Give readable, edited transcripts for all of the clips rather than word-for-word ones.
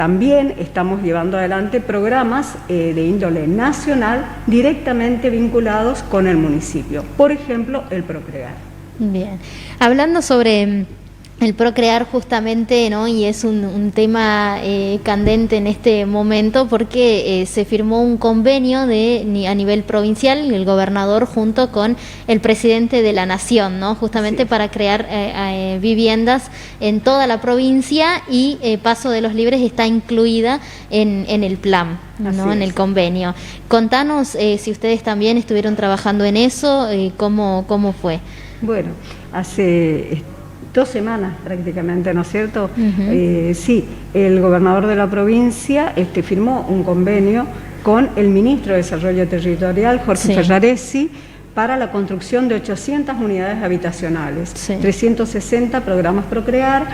también estamos llevando adelante programas de índole nacional directamente vinculados con el municipio. Por ejemplo, el Procrear. Bien. Hablando sobre el Procrear justamente, ¿no? Y es un tema candente en este momento porque se firmó un convenio a nivel provincial, el gobernador junto con el presidente de la Nación, ¿no? Justamente para crear viviendas en toda la provincia y Paso de los Libres está incluida en el plan, ¿no? En el convenio. Contanos si ustedes también estuvieron trabajando en eso, ¿cómo fue? Bueno, hace 2 semanas prácticamente, ¿no es cierto? Sí, el gobernador de la provincia firmó un convenio con el ministro de Desarrollo Territorial, Jorge Ferraresi, para la construcción de 800 unidades habitacionales, 360 programas Procrear,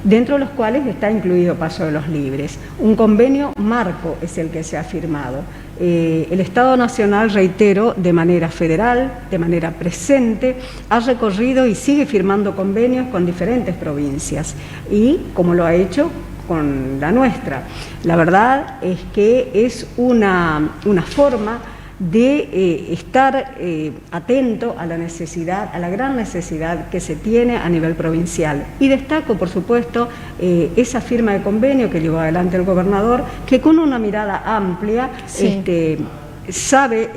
dentro de los cuales está incluido Paso de los Libres. Un convenio marco es el que se ha firmado. El Estado Nacional, reitero, de manera federal, de manera presente, ha recorrido y sigue firmando convenios con diferentes provincias y como lo ha hecho con la nuestra. La verdad es que es una forma de estar atento a la necesidad, a la gran necesidad que se tiene a nivel provincial. Y destaco, por supuesto, esa firma de convenio que llevó adelante el gobernador, que con una mirada amplia sabe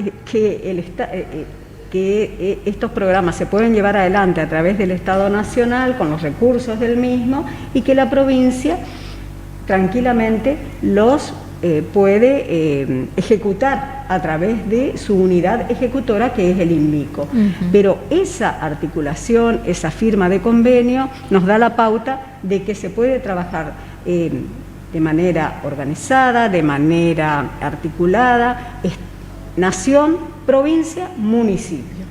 que estos programas se pueden llevar adelante a través del Estado Nacional, con los recursos del mismo, y que la provincia tranquilamente los puede ejecutar a través de su unidad ejecutora, que es el INVICO. Pero esa articulación, esa firma de convenio, nos da la pauta de que se puede trabajar de manera organizada, de manera articulada, nación, provincia, municipio.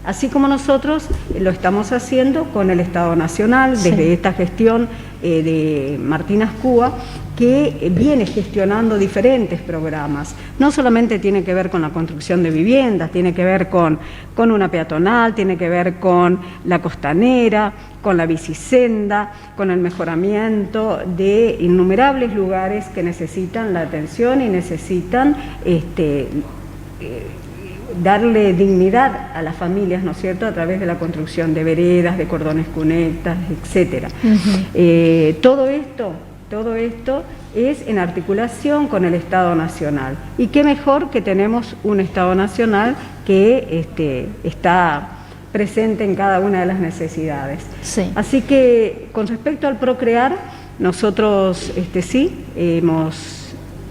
Así como nosotros lo estamos haciendo con el Estado Nacional, desde esta gestión de Martín Azcúa, que viene gestionando diferentes programas. No solamente tiene que ver con la construcción de viviendas, tiene que ver con una peatonal, tiene que ver con la costanera, con la bicisenda, con el mejoramiento de innumerables lugares que necesitan la atención y necesitan darle dignidad a las familias, ¿no es cierto?, a través de la construcción de veredas, de cordones cunectas, etcétera. Todo esto es en articulación con el Estado Nacional. Y qué mejor que tenemos un Estado Nacional que está presente en cada una de las necesidades. Así que, con respecto al Procrear, nosotros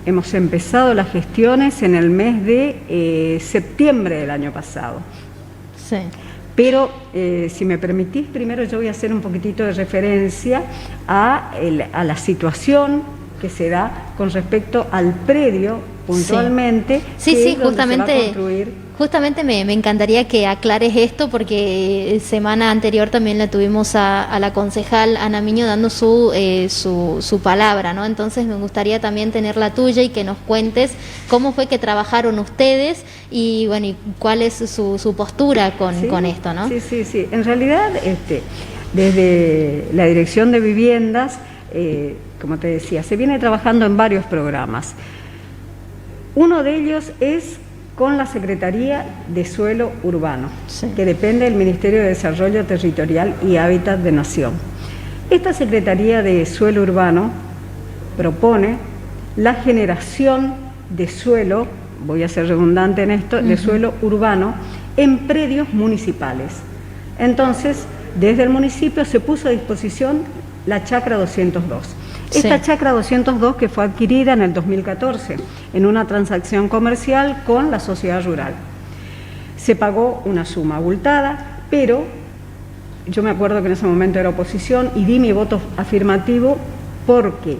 hemos empezado las gestiones en el mes de septiembre del año pasado. Pero, si me permitís, primero yo voy a hacer un poquitito de referencia a la situación que se da con respecto al predio puntualmente. Justamente me encantaría que aclares esto, porque semana anterior también la tuvimos a la concejal Ana Miño dando su palabra, ¿no? Entonces me gustaría también tener la tuya y que nos cuentes cómo fue que trabajaron ustedes y bueno, y cuál es su postura con esto, ¿no? Sí. En realidad, desde la Dirección de Viviendas, como te decía, se viene trabajando en varios programas. Uno de ellos es con la Secretaría de Suelo Urbano, que depende del Ministerio de Desarrollo Territorial y Hábitat de Nación. Esta Secretaría de Suelo Urbano propone la generación de suelo, voy a ser redundante en esto, de suelo urbano en predios municipales. Entonces, desde el municipio se puso a disposición la Chacra 202. Esta Chacra 202 que fue adquirida en el 2014 en una transacción comercial con la sociedad rural. Se pagó una suma abultada, pero yo me acuerdo que en ese momento era oposición y di mi voto afirmativo porque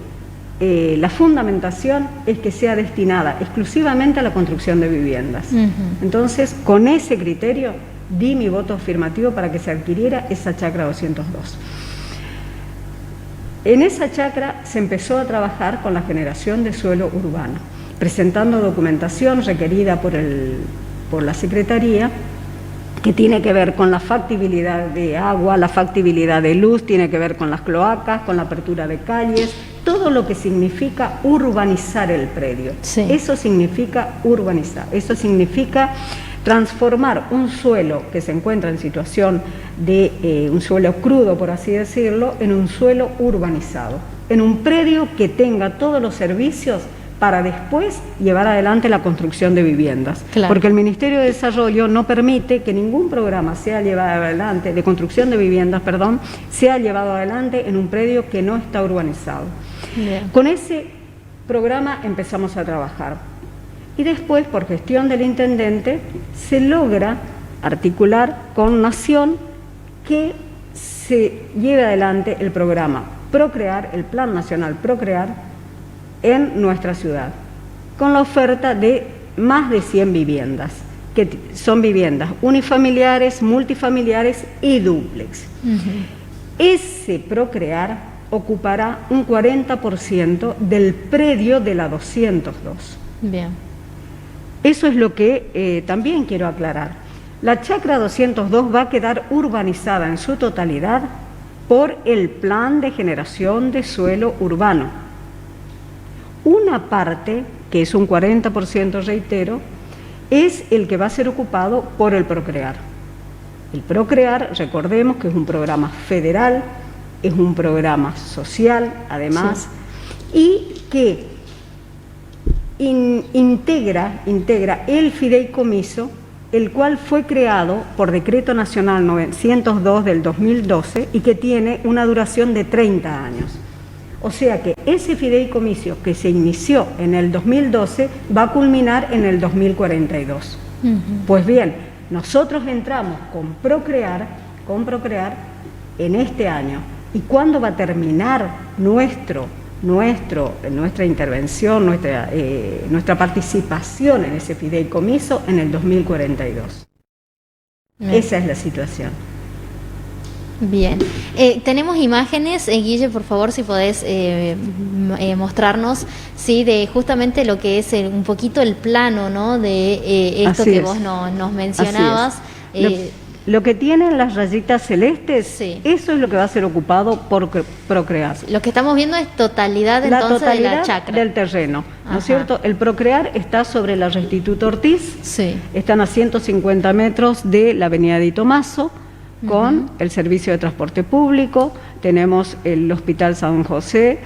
la fundamentación es que sea destinada exclusivamente a la construcción de viviendas. Entonces, con ese criterio di mi voto afirmativo para que se adquiriera esa Chacra 202. En esa chacra se empezó a trabajar con la generación de suelo urbano, presentando documentación requerida por la Secretaría, que tiene que ver con la factibilidad de agua, la factibilidad de luz, tiene que ver con las cloacas, con la apertura de calles, todo lo que significa urbanizar el predio. Sí. Eso significa urbanizar, eso significa transformar un suelo que se encuentra en situación de un suelo crudo, por así decirlo, en un suelo urbanizado, en un predio que tenga todos los servicios para después llevar adelante la construcción de viviendas. Claro. Porque el Ministerio de Desarrollo no permite que ningún programa sea llevado adelante, de construcción de viviendas, perdón, sea llevado adelante en un predio que no está urbanizado. Bien. Con ese programa empezamos a trabajar. Y después, por gestión del intendente, se logra articular con Nación que se lleve adelante el programa Procrear, el Plan Nacional Procrear, en nuestra ciudad, con la oferta de más de 100 viviendas, que son viviendas unifamiliares, multifamiliares y dúplex. Ese Procrear ocupará un 40% del predio de la 202. Bien. Eso es lo que también quiero aclarar. La chacra 202 va a quedar urbanizada en su totalidad por el Plan de Generación de Suelo Urbano. Una parte, que es un 40%, reitero, es el que va a ser ocupado por el Procrear. El Procrear, recordemos que es un programa federal, es un programa social, además, sí, y que integra el fideicomiso, el cual fue creado por Decreto Nacional 902 del 2012 y que tiene una duración de 30 años. O sea que ese fideicomiso que se inició en el 2012 va a culminar en el 2042. Pues bien, nosotros entramos con Procrear en este año. ¿Y cuándo va a terminar nuestra intervención, nuestra participación en ese fideicomiso? En el 2042. Bien. Esa es la situación. Bien, tenemos imágenes, Guille, por favor, si podés mostrarnos, sí, de justamente lo que es un poquito el plano, ¿no?, de esto Así que es. vos nos mencionabas. Lo que tienen las rayitas celestes, sí, eso es lo que va a ser ocupado por Procrear. Lo que estamos viendo es totalidad entonces de la chacra. Del terreno, ¿no es cierto? El Procrear está sobre la Restituto Ortiz, sí, están a 150 metros de la avenida Di Tomaso, con el servicio de transporte público, tenemos el Hospital San José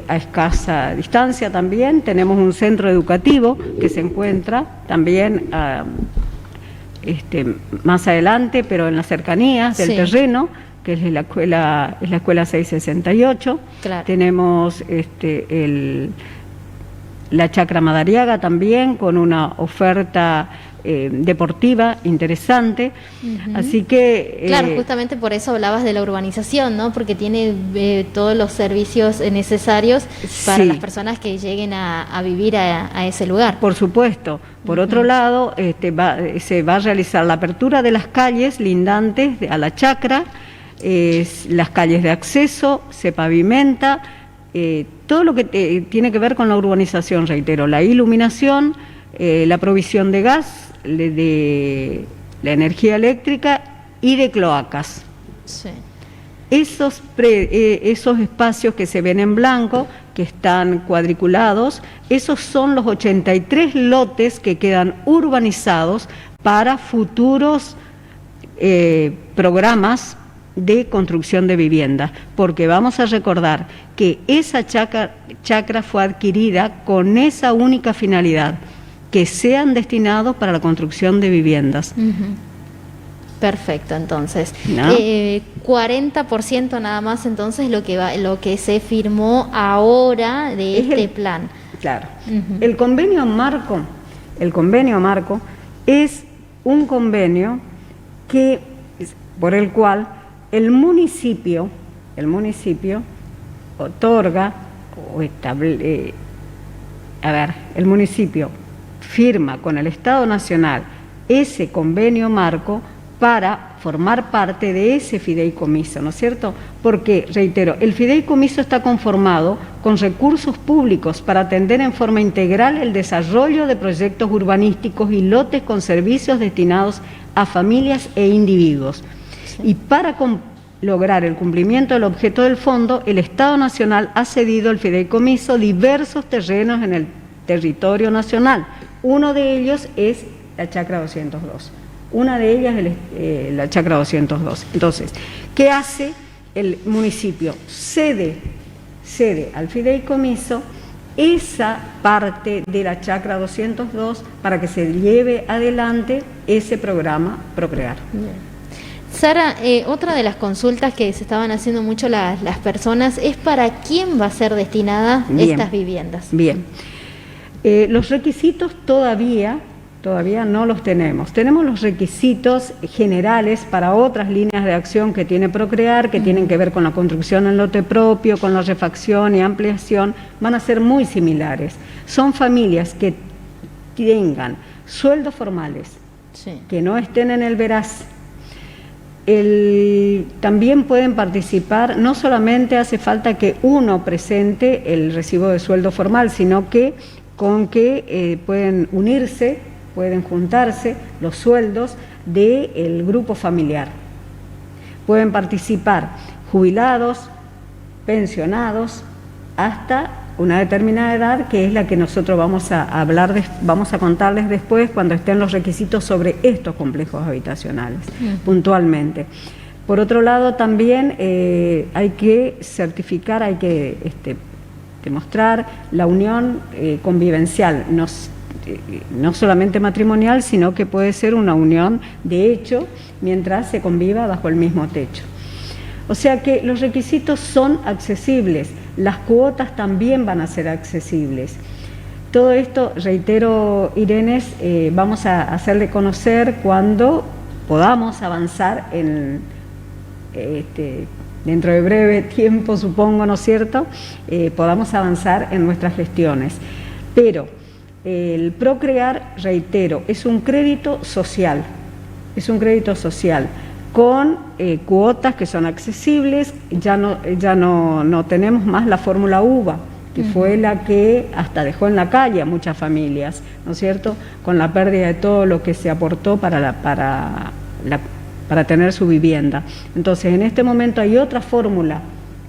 a escasa distancia también, tenemos un centro educativo que se encuentra también más adelante, pero en las cercanías del terreno, que es la escuela 668, claro. Tenemos la Chacra Madariaga también, con una oferta deportiva interesante, así que... claro, justamente por eso hablabas de la urbanización, ¿no? Porque tiene todos los servicios necesarios para las personas que lleguen a vivir a ese lugar. Por supuesto. Por otro lado, se va a realizar la apertura de las calles lindantes a la chacra, las calles de acceso, se pavimenta, todo lo que tiene que ver con la urbanización, reitero, la iluminación, la provisión de gas, de la energía eléctrica y de cloacas. Sí. Esos espacios que se ven en blanco, que están cuadriculados, esos son los 83 lotes que quedan urbanizados para futuros programas de construcción de viviendas, porque vamos a recordar que esa chacra fue adquirida con esa única finalidad, que sean destinados para la construcción de viviendas. Perfecto, entonces. ¿No? 40% nada más, entonces, lo que se firmó ahora de este plan. Claro. El convenio marco es un convenio por el cual el municipio otorga o el municipio firma con el Estado Nacional ese convenio marco para formar parte de ese fideicomiso, ¿no es cierto? Porque, reitero, el fideicomiso está conformado con recursos públicos para atender en forma integral el desarrollo de proyectos urbanísticos y lotes con servicios destinados a familias e individuos. Sí. Y para lograr el cumplimiento del objeto del fondo, el Estado Nacional ha cedido al fideicomiso diversos terrenos en el territorio nacional. Uno de ellos es la Chacra 202. Una de ellas es la Chacra 202. Entonces, ¿qué hace el municipio? Cede al fideicomiso esa parte de la Chacra 202 para que se lleve adelante ese programa Procrear. Bien. Sara, otra de las consultas que se estaban haciendo mucho las personas es para quién va a ser destinada estas viviendas. Bien, los requisitos todavía no los tenemos. Tenemos los requisitos generales para otras líneas de acción que tiene Procrear, que tienen que ver con la construcción en lote propio, con la refacción y ampliación, van a ser muy similares. Son familias que tengan sueldos formales, sí, que no estén en el veraz. También pueden participar, no solamente hace falta que uno presente el recibo de sueldo formal, sino que pueden unirse, pueden juntarse los sueldos del grupo familiar. Pueden participar jubilados, pensionados, hasta una determinada edad, que es la que nosotros vamos a contarles después cuando estén los requisitos sobre estos complejos habitacionales, puntualmente. Por otro lado, también hay que certificar, hay que demostrar la unión convivencial, no solamente matrimonial, sino que puede ser una unión de hecho mientras se conviva bajo el mismo techo. O sea que los requisitos son accesibles, las cuotas también van a ser accesibles. Todo esto, reitero, Irene, vamos a hacerle conocer cuando podamos avanzar dentro de breve tiempo, supongo, ¿no es cierto?, podamos avanzar en nuestras gestiones. Pero el Procrear, reitero, es un crédito social, con cuotas que son accesibles. Ya no tenemos más la fórmula UVA, que fue la que hasta dejó en la calle a muchas familias, ¿no es cierto?, con la pérdida de todo lo que se aportó para tener su vivienda. Entonces, en este momento hay otra fórmula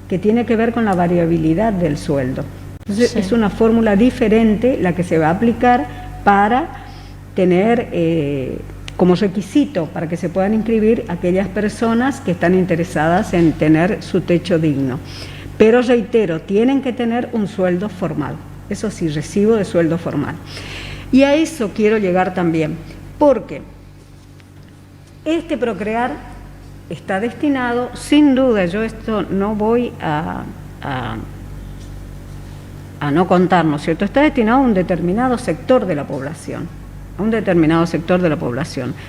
que tiene que ver con la variabilidad del sueldo. Entonces, sí, es una fórmula diferente la que se va a aplicar para tener como requisito para que se puedan inscribir aquellas personas que están interesadas en tener su techo digno. Pero reitero, tienen que tener un sueldo formal, eso sí, recibo de sueldo formal. Y a eso quiero llegar también, porque este Procrear está destinado, sin duda, yo esto no voy a no contar, ¿no es cierto?, está destinado a un determinado sector de la población,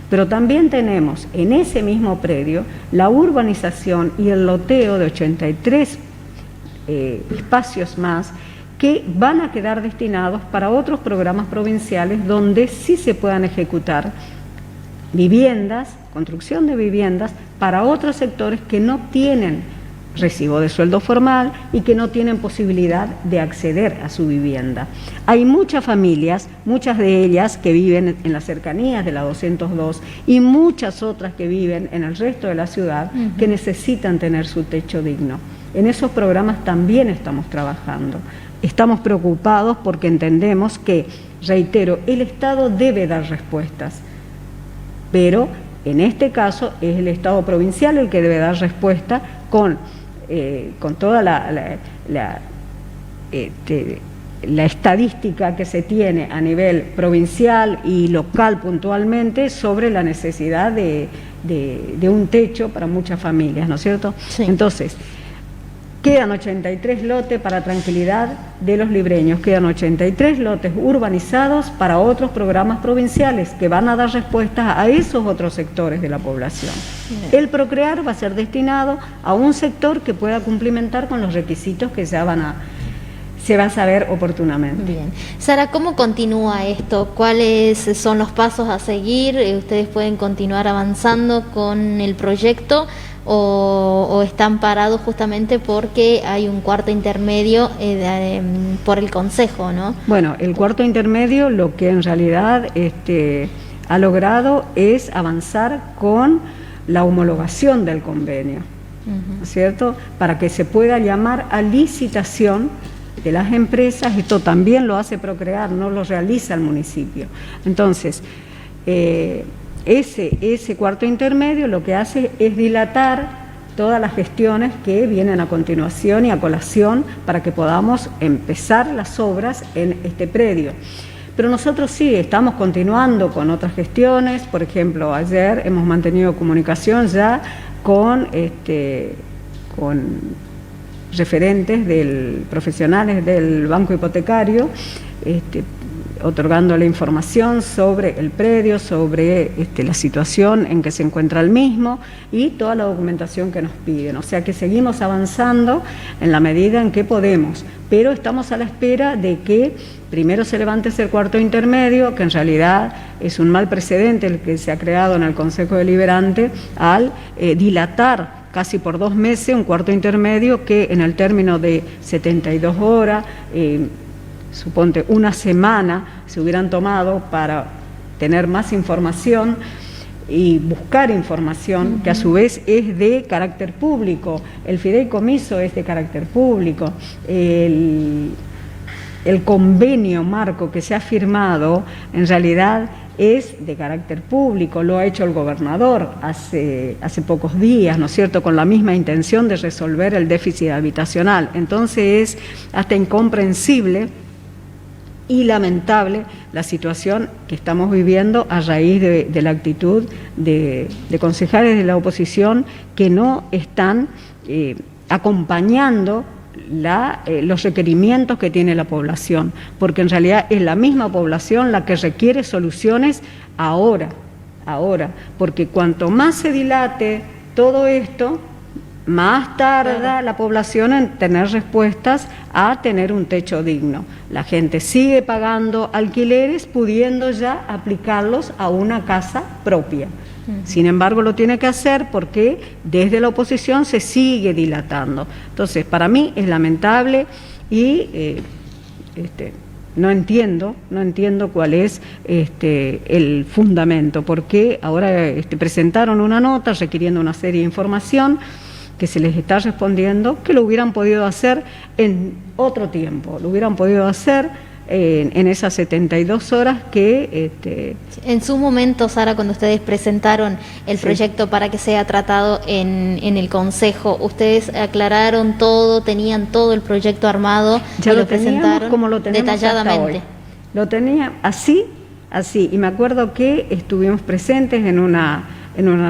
pero también tenemos en ese mismo predio la urbanización y el loteo de 83 espacios más que van a quedar destinados para otros programas provinciales donde sí se puedan ejecutar viviendas, construcción de viviendas para otros sectores que no tienen recibo de sueldo formal y que no tienen posibilidad de acceder a su vivienda. Hay muchas familias, muchas de ellas que viven en las cercanías de la 202 y muchas otras que viven en el resto de la ciudad que necesitan tener su techo digno. En esos programas también estamos trabajando. Estamos preocupados porque entendemos que, reitero, el Estado debe dar respuestas, pero en este caso es el Estado provincial el que debe dar respuesta con toda la estadística que se tiene a nivel provincial y local puntualmente sobre la necesidad de un techo para muchas familias, ¿no es cierto? Sí. Entonces, quedan 83 lotes para tranquilidad de los libreños, quedan 83 lotes urbanizados para otros programas provinciales que van a dar respuestas a esos otros sectores de la población. Bien. El Procrear va a ser destinado a un sector que pueda cumplimentar con los requisitos que se va a saber oportunamente. Bien. Sara, ¿cómo continúa esto? ¿Cuáles son los pasos a seguir? ¿Ustedes pueden continuar avanzando con el proyecto o están parados justamente porque hay un cuarto intermedio por el Consejo, ¿no? Bueno, el cuarto intermedio lo que en realidad ha logrado es avanzar con la homologación del convenio. ¿no es cierto?, para que se pueda llamar a licitación de las empresas. Esto también lo hace Procrear, no lo realiza el municipio. Entonces, ese cuarto intermedio lo que hace es dilatar todas las gestiones que vienen a continuación y a colación para que podamos empezar las obras en este predio. Pero nosotros sí, estamos continuando con otras gestiones. Por ejemplo, ayer hemos mantenido comunicación ya con referentes profesionales del Banco Hipotecario, otorgándole información sobre el predio, sobre la situación en que se encuentra el mismo y toda la documentación que nos piden. O sea que seguimos avanzando en la medida en que podemos, pero estamos a la espera de que primero se levante ese cuarto intermedio, que en realidad es un mal precedente el que se ha creado en el Consejo Deliberante al dilatar casi por 2 meses un cuarto intermedio que en el término de 72 horas, suponte una semana, se hubieran tomado para tener más información y buscar información que a su vez es de carácter público. El fideicomiso es de carácter público. El convenio marco que se ha firmado en realidad es de carácter público, lo ha hecho el gobernador hace pocos días, ¿no es cierto?, con la misma intención de resolver el déficit habitacional. Entonces es hasta incomprensible y lamentable la situación que estamos viviendo a raíz de la actitud de concejales de la oposición que no están acompañando los requerimientos que tiene la población, porque en realidad es la misma población la que requiere soluciones ahora, porque cuanto más se dilate todo esto, más tarda la población en tener respuestas a tener un techo digno. La gente sigue pagando alquileres pudiendo ya aplicarlos a una casa propia. Sin embargo, lo tiene que hacer porque desde la oposición se sigue dilatando. Entonces, para mí es lamentable y no entiendo cuál es el fundamento, porque ahora presentaron una nota requiriendo una serie de información que se les está respondiendo que lo hubieran podido hacer en otro tiempo, lo hubieran podido hacer en esas 72 horas que... En su momento, Sara, cuando ustedes presentaron el proyecto para que sea tratado en el Consejo, ustedes aclararon todo, tenían todo el proyecto armado, ya y lo presentaron como lo tenemos detalladamente. Hasta hoy. Lo tenía así, y me acuerdo que estuvimos presentes en una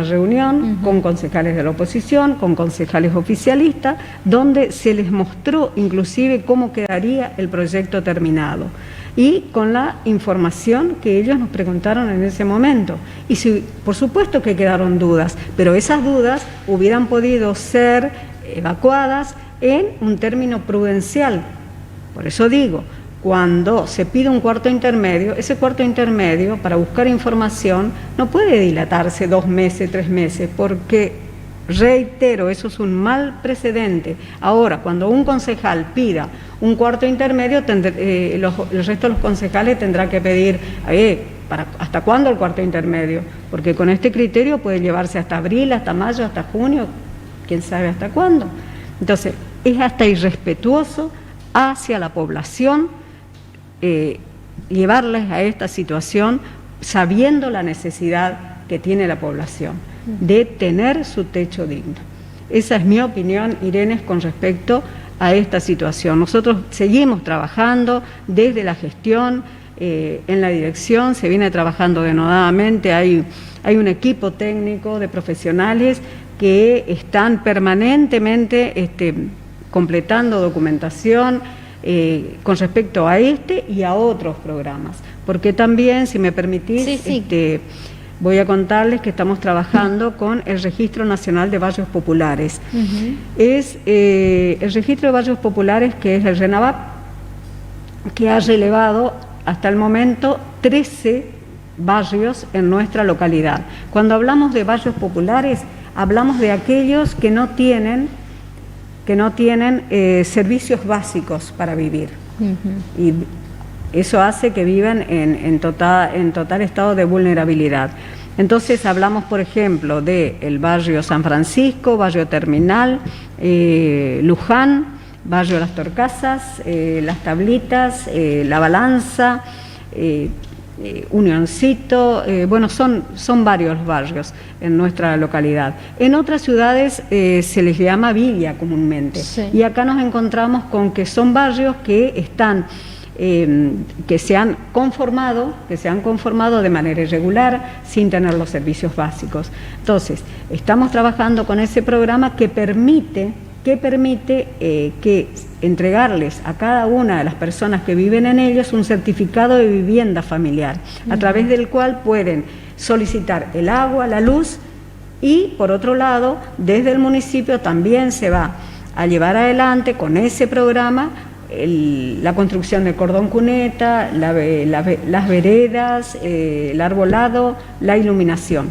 reunión con concejales de la oposición, con concejales oficialistas, donde se les mostró inclusive cómo quedaría el proyecto terminado y con la información que ellos nos preguntaron en ese momento. Y sí, por supuesto que quedaron dudas, pero esas dudas hubieran podido ser evacuadas en un término prudencial. Por eso digo, cuando se pide un cuarto intermedio, ese cuarto intermedio para buscar información no puede dilatarse 2 meses, 3 meses, porque, reitero, eso es un mal precedente. Ahora, cuando un concejal pida un cuarto intermedio, el resto de los concejales tendrá que pedir, ¿hasta cuándo el cuarto intermedio? Porque con este criterio puede llevarse hasta abril, hasta mayo, hasta junio, quién sabe hasta cuándo. Entonces, es hasta irrespetuoso hacia la población llevarles a esta situación sabiendo la necesidad que tiene la población de tener su techo digno. Esa es mi opinión, Irene, con respecto a esta situación. Nosotros seguimos trabajando desde la gestión, en la dirección, se viene trabajando denodadamente, hay un equipo técnico de profesionales que están permanentemente completando documentación con respecto a y a otros programas. Porque también, si me permitís, voy a contarles que estamos trabajando con el Registro Nacional de Barrios Populares. Es el Registro de Barrios Populares, que es el RENAVAP, que ha relevado hasta el momento 13 barrios en nuestra localidad. Cuando hablamos de barrios populares, hablamos de aquellos que no tienen servicios básicos para vivir. Y eso hace que vivan en total estado de vulnerabilidad. Entonces hablamos, por ejemplo, del barrio San Francisco, barrio Terminal, Luján, barrio Las Torcasas, Las Tablitas, La Balanza, Unioncito, bueno, son varios barrios en nuestra localidad. En otras ciudades se les llama villa comúnmente, sí. Y acá nos encontramos con que son barrios que están que se han conformado de manera irregular, sin tener los servicios básicos. Entonces, estamos trabajando con ese programa que permite que entregarles a cada una de las personas que viven en ellos un certificado de vivienda familiar, a través del cual pueden solicitar el agua, la luz, y por otro lado, desde el municipio también se va a llevar adelante con ese programa la construcción del cordón cuneta, las veredas, el arbolado, la iluminación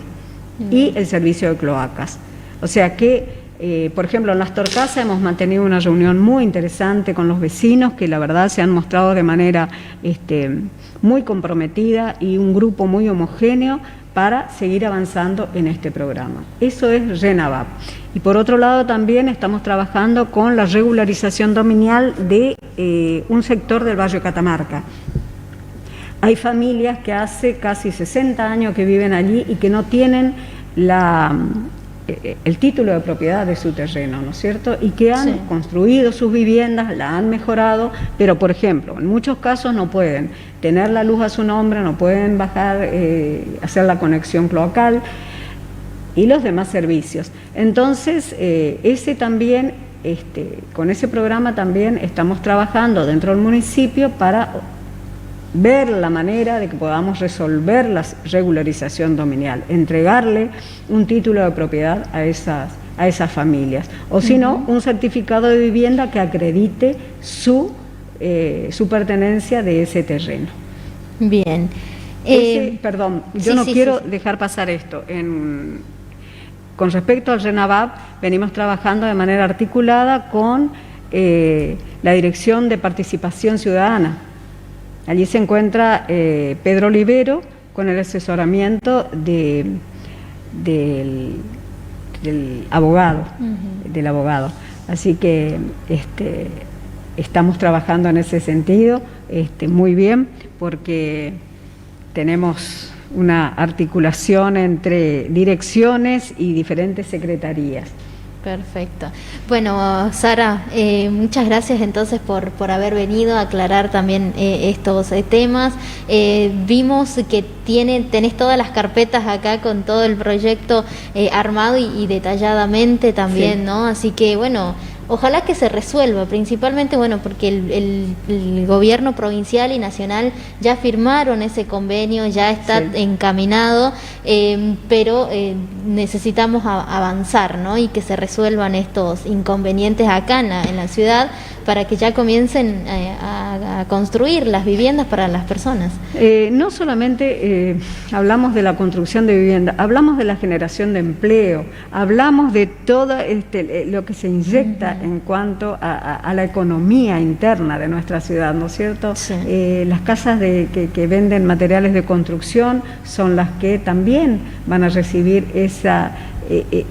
y el servicio de cloacas. O sea que, por ejemplo, en Las Torcasas hemos mantenido una reunión muy interesante con los vecinos que la verdad se han mostrado de manera muy comprometida y un grupo muy homogéneo para seguir avanzando en este programa. Eso es RENAVAP. Y por otro lado también estamos trabajando con la regularización dominial de un sector del barrio Catamarca. Hay familias que hace casi 60 años que viven allí y que no tienen el título de propiedad de su terreno, ¿no es cierto? Y que han construido sus viviendas, la han mejorado, pero por ejemplo, en muchos casos no pueden tener la luz a su nombre, no pueden bajar, hacer la conexión cloacal y los demás servicios. Entonces, con ese programa también estamos trabajando dentro del municipio para ver la manera de que podamos resolver la regularización dominial, entregarle un título de propiedad a esas familias, o si no, un certificado de vivienda que acredite su pertenencia de ese terreno. Bien. Perdón, yo no quiero dejar pasar esto. Con respecto al RENAVAP, venimos trabajando de manera articulada con la Dirección de Participación Ciudadana. Allí se encuentra Pedro Olivero con el asesoramiento del abogado, del abogado. Así que estamos trabajando en ese sentido muy bien, porque tenemos una articulación entre direcciones y diferentes secretarías. Perfecto. Bueno, Sara, muchas gracias entonces por haber venido a aclarar también estos temas. Vimos que tenés todas las carpetas acá con todo el proyecto armado y detalladamente también, ¿no? Así que, bueno, ojalá que se resuelva, principalmente, bueno, porque el gobierno provincial y nacional ya firmaron ese convenio, ya está encaminado, pero necesitamos avanzar, ¿no? Y que se resuelvan estos inconvenientes acá en la ciudad, para que ya comiencen a construir las viviendas para las personas. No solamente hablamos de la construcción de vivienda, hablamos de la generación de empleo, hablamos de todo lo que se inyecta en cuanto a la economía interna de nuestra ciudad, ¿no es cierto? Sí. Las casas que venden materiales de construcción son las que también van a recibir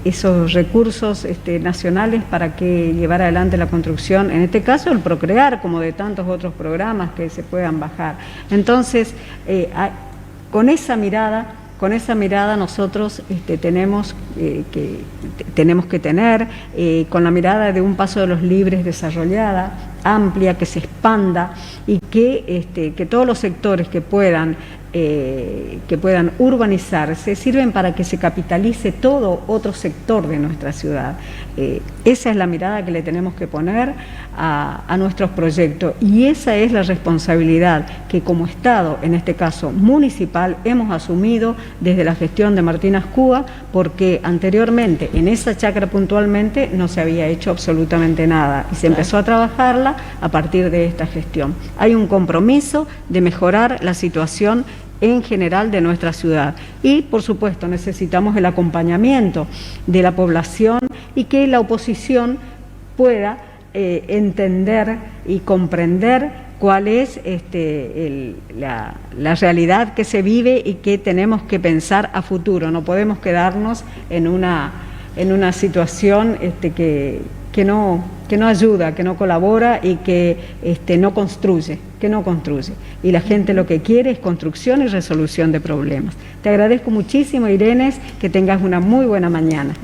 esos recursos nacionales para que llevar adelante la construcción, en este caso el Procrear, como de tantos otros programas que se puedan bajar. Entonces, con esa mirada nosotros tenemos que tener, con la mirada de un Paso de los Libres desarrollada, amplia, que se expanda y que todos los sectores que puedan urbanizarse sirven para que se capitalice todo otro sector de nuestra ciudad. Esa es la mirada que le tenemos que poner a nuestros proyectos, y esa es la responsabilidad que como Estado, en este caso municipal, hemos asumido desde la gestión de Martín Azcúa, porque anteriormente en esa chacra puntualmente no se había hecho absolutamente nada y se empezó a trabajarla a partir de esta gestión. Hay un compromiso de mejorar la situación en general de nuestra ciudad, y por supuesto necesitamos el acompañamiento de la población y que la oposición pueda entender y comprender cuál es la realidad que se vive y que tenemos que pensar a futuro. No podemos quedarnos en una situación que no ayuda, que no colabora y que no construye, Y la gente lo que quiere es construcción y resolución de problemas. Te agradezco muchísimo, Irene, que tengas una muy buena mañana.